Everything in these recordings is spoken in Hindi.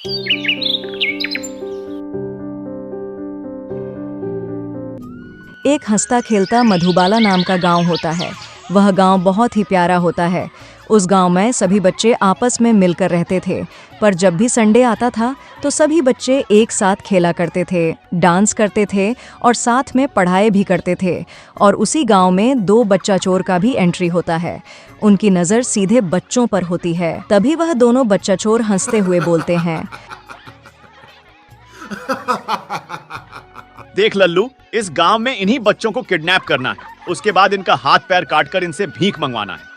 एक हंसता खेलता मधुबाला नाम का गांव होता है। वह गांव बहुत ही प्यारा होता है। उस गांव में सभी बच्चे आपस में मिलकर रहते थे, पर जब भी संडे आता था तो सभी बच्चे एक साथ खेला करते थे, डांस करते थे और साथ में पढ़ाई भी करते थे। और उसी गांव में 2 बच्चा चोर का भी एंट्री होता है। उनकी नज़र सीधे बच्चों पर होती है। तभी वह दोनों बच्चा चोर हंसते हुए बोलते हैं, देख लल्लू, इस गांव में इन्हीं बच्चों को किडनैप करना है, उसके बाद इनका हाथ पैर काटकर इनसे भीख मंगवाना है।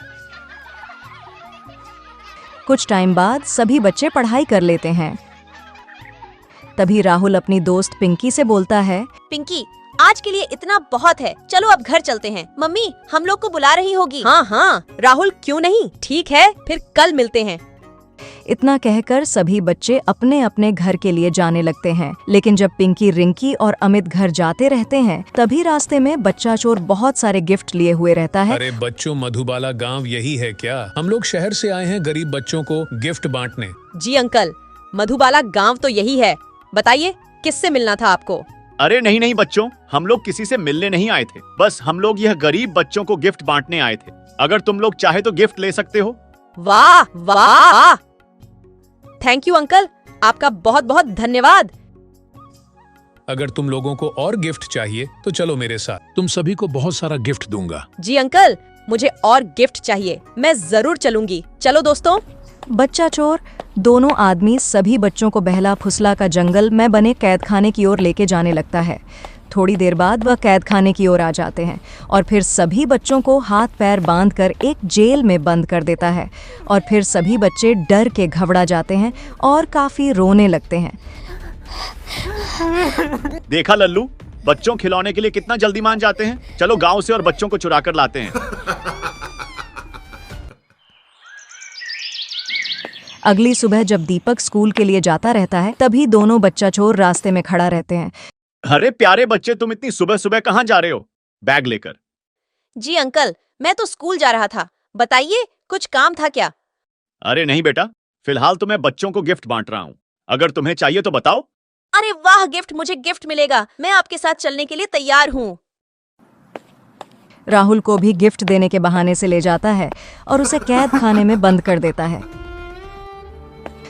कुछ टाइम बाद सभी बच्चे पढ़ाई कर लेते हैं। तभी राहुल अपनी दोस्त पिंकी से बोलता है, पिंकी, आज के लिए इतना बहुत है, चलो अब घर चलते हैं। मम्मी हम लोग को बुला रही होगी। हाँ हाँ राहुल, क्यों नहीं, ठीक है, फिर कल मिलते हैं। इतना कहकर सभी बच्चे अपने अपने घर के लिए जाने लगते हैं। लेकिन जब पिंकी, रिंकी और अमित घर जाते रहते हैं, तभी रास्ते में बच्चा चोर बहुत सारे गिफ्ट लिए हुए रहता है। अरे बच्चों, मधुबाला गांव यही है क्या? हम लोग शहर से आए हैं गरीब बच्चों को गिफ्ट बांटने। जी अंकल, मधुबाला गांव तो यही है। बताइए किससे मिलना था आपको? अरे नहीं नहीं बच्चों, हम लोग किसी से मिलने नहीं आए थे, बस हम लोग यह गरीब बच्चों को गिफ्ट बांटने आए थे। अगर तुम लोग चाहे तो गिफ्ट ले सकते हो। वाह वाह, थैंक यू अंकल, आपका बहुत बहुत धन्यवाद। अगर तुम लोगों को और गिफ्ट चाहिए तो चलो मेरे साथ, तुम सभी को बहुत सारा गिफ्ट दूंगा। जी अंकल, मुझे और गिफ्ट चाहिए, मैं जरूर चलूंगी। चलो दोस्तों। बच्चा चोर दोनों आदमी सभी बच्चों को बहला फुसला का जंगल में बने कैदखाने की ओर लेके जाने लगता है। थोड़ी देर बाद वह कैदखाने की ओर आ जाते हैं और फिर सभी बच्चों को हाथ पैर बांधकर एक जेल में बंद कर देता है। और फिर सभी बच्चे डर के घबरा जाते हैं और काफी रोने लगते हैं। देखा लल्लू, बच्चों खिलौने के लिए कितना जल्दी मान जाते हैं। चलो गांव से और बच्चों को चुरा कर लाते हैं। अगली सुबह जब दीपक स्कूल के लिए जाता रहता है, तभी दोनों बच्चा चोर रास्ते में खड़ा रहते हैं। अरे प्यारे बच्चे, तुम इतनी सुबह सुबह कहाँ जा रहे हो बैग लेकर? जी अंकल, मैं तो स्कूल जा रहा था। बताइए, कुछ काम था क्या? अरे नहीं बेटा, फिलहाल तो मैं बच्चों को गिफ्ट बांट रहा हूँ। अगर तुम्हें चाहिए तो बताओ। अरे वाह, गिफ्ट, मुझे गिफ्ट मिलेगा। मैं आपके साथ चलने के लिए तैयार हूँ। राहुल को भी गिफ्ट देने के बहाने से ले जाता है और उसे कैद खाने में बंद कर देता है।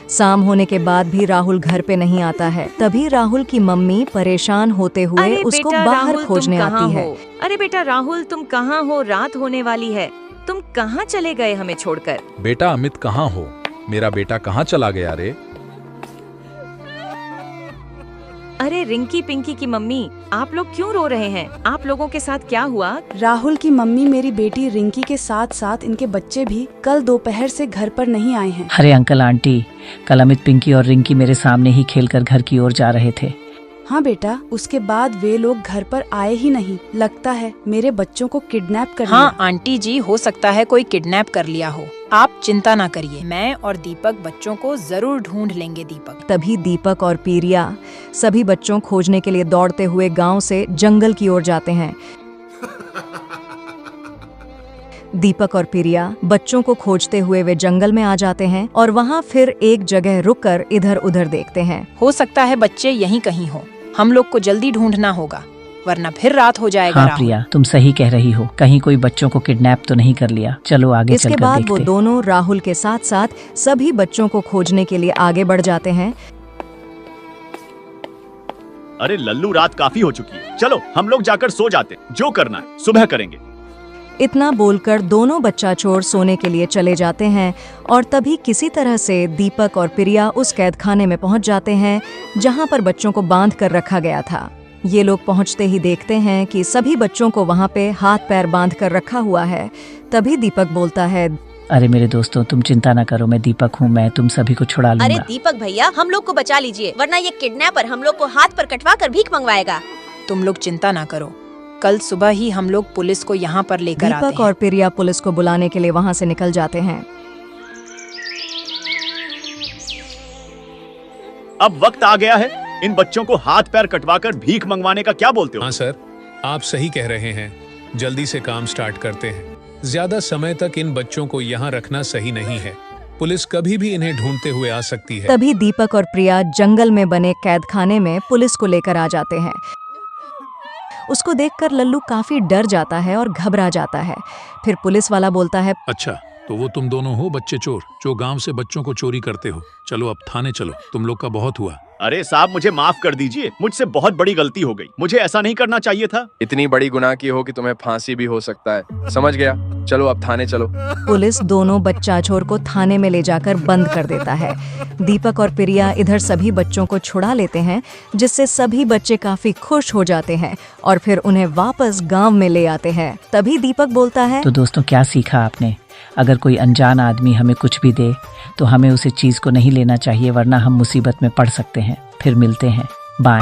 शाम होने के बाद भी राहुल घर पे नहीं आता है। तभी राहुल की मम्मी परेशान होते हुए उसको बाहर खोजने आती है। अरे बेटा राहुल, तुम कहाँ हो? रात होने वाली है, तुम कहाँ चले गए हमें छोड़कर? बेटा अमित कहाँ हो? मेरा बेटा कहाँ चला गया रे? अरे रिंकी, पिंकी की मम्मी, आप लोग क्यों रो रहे हैं? आप लोगों के साथ क्या हुआ? राहुल की मम्मी, मेरी बेटी रिंकी के साथ साथ इनके बच्चे भी कल दोपहर से घर पर नहीं आए हैं। अरे अंकल आंटी, कल अमित, पिंकी और रिंकी मेरे सामने ही खेलकर घर की ओर जा रहे थे। हाँ बेटा, उसके बाद वे लोग घर पर आए ही नहीं। लगता है मेरे बच्चों को किडनैप कर लिया। हाँ आंटी जी, हो सकता है कोई किडनैप कर लिया हो। आप चिंता ना करिए, मैं और दीपक बच्चों को जरूर ढूंढ लेंगे। दीपक। तभी दीपक और पीरिया सभी बच्चों खोजने के लिए दौड़ते हुए गांव से जंगल की ओर जाते हैं। दीपक और पीरिया बच्चों को खोजते हुए वे जंगल में आ जाते हैं और वहाँ फिर एक जगह रुककर इधर उधर देखते हैं। हो सकता है बच्चे यहीं कहीं हो, हम लोग को जल्दी ढूंढना होगा, वरना फिर रात हो जाएगा। हाँ प्रिया, तुम सही कह रही हो, कहीं कोई बच्चों को किडनैप तो नहीं कर लिया। चलो आगे इसके चलकर बाद देखते। वो दोनों राहुल के साथ साथ सभी बच्चों को खोजने के लिए आगे बढ़ जाते हैं। अरे लल्लू, रात काफी हो चुकी है, चलो हम लोग जाकर सो जाते हैं। जो करना है सुबह करेंगे। इतना बोलकर दोनों बच्चा चोर सोने के लिए चले जाते हैं और तभी किसी तरह से दीपक और प्रिया उस कैदखाने में पहुंच जाते हैं जहां पर बच्चों को बांध कर रखा गया था। ये लोग पहुंचते ही देखते हैं कि सभी बच्चों को वहां पे हाथ पैर बांध कर रखा हुआ है। तभी दीपक बोलता है, अरे मेरे दोस्तों, तुम चिंता ना करो, मैं दीपक हूँ, मैं तुम सभी को छुड़ा लूंगा। अरे दीपक भैया, हम लोग को बचा लीजिए, वरना ये किडनैपर हम लोग को हाथ पर कटवा कर भीख मंगवाएगा। तुम लोग चिंता ना करो, कल सुबह ही हम लोग पुलिस को यहाँ पर लेकर आते हैं। दीपक और प्रिया पुलिस को बुलाने के लिए वहाँ से निकल जाते हैं। अब वक्त आ गया है, इन बच्चों को हाथ पैर कटवाकर भीख मंगवाने का क्या बोलते हो? हाँ सर, आप सही कह रहे हैं, जल्दी से काम स्टार्ट करते हैं। ज्यादा समय तक इन बच्चों को यहाँ रखना सही नहीं है। पुलिस कभी भी इन्हें ढूंढते हुए आ सकती है। तभी दीपक और प्रिया जंगल में बने कैदखाने में पुलिस को लेकर आ जाते हैं। उसको देखकर लल्लू काफी डर जाता है और घबरा जाता है। फिर पुलिस वाला बोलता है, अच्छा, तो वो तुम दोनों हो बच्चे चोर जो गांव से बच्चों को चोरी करते हो। चलो अब थाने चलो, तुम लोग का बहुत हुआ। अरे साहब, मुझे माफ कर दीजिए, मुझसे बहुत बड़ी गलती हो गई। मुझे ऐसा नहीं करना चाहिए था। इतनी बड़ी गुनाह की हो कि तुम्हें फांसी भी हो सकता है। समझ गया, चलो अब थाने चलो। पुलिस दोनों बच्चा चोर को थाने में ले जाकर बंद कर देता है। दीपक और प्रिया इधर सभी बच्चों को छुड़ा लेते हैं, जिससे सभी बच्चे काफी खुश हो जाते हैं और फिर उन्हें वापस गांव में ले आते हैं। तभी दीपक बोलता है, तो दोस्तों क्या सीखा आपने? अगर कोई अनजान आदमी हमें कुछ भी दे तो हमें उसे चीज को नहीं लेना चाहिए, वरना हम मुसीबत में पड़ सकते हैं। फिर मिलते हैं, बाय।